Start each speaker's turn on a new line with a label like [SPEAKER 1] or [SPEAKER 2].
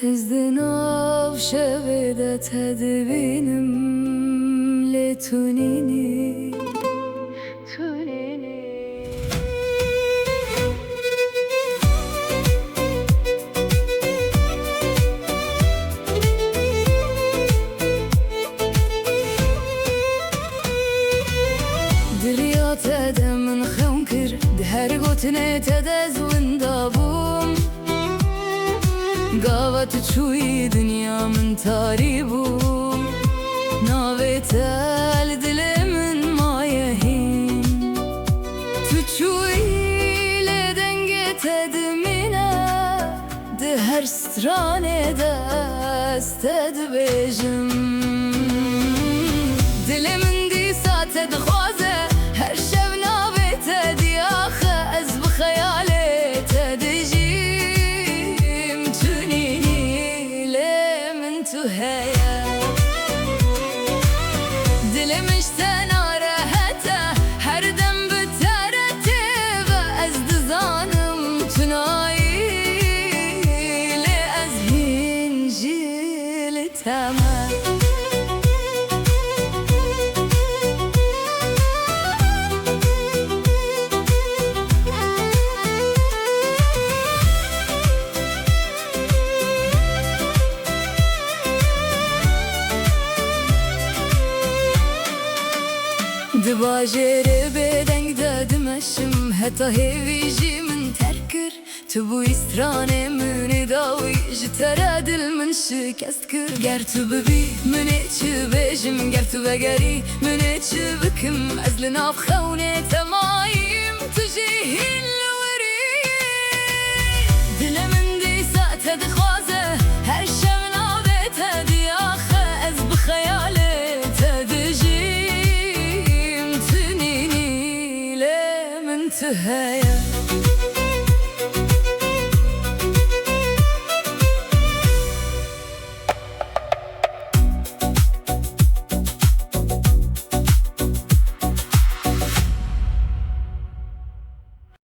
[SPEAKER 1] ازدناف شبيدة تدبينم لتونيني دريا تدا من خونكر دهر قوتني تدا زوين دابوم قاوت تشوي دنيا من تاريبوم ناويت الدل من ما يهين تشوي لدنجة تدمينا دهر ستراني دست دبيجم دل من دي ساعة دخوازه هر شب ناويت دي آخز بخيالي تدجيم تونيني لي من تهيا دل مشتنا راحته هر دم بترتب از دزانم تنایی لي از هنجيل تمام دباجر بدنگ دادمشم حتی هیویجی من ترکر تو بو استرانه من داوی جتر دل من شکست کر گر تو ببی من چه بجم گر تو بگری من چه بکم از لناف خونه تمایم تو جهیل وری دل من دی ساعت دخوازه هر شب نابت دی آخه از بخیاله تدجی تهيأ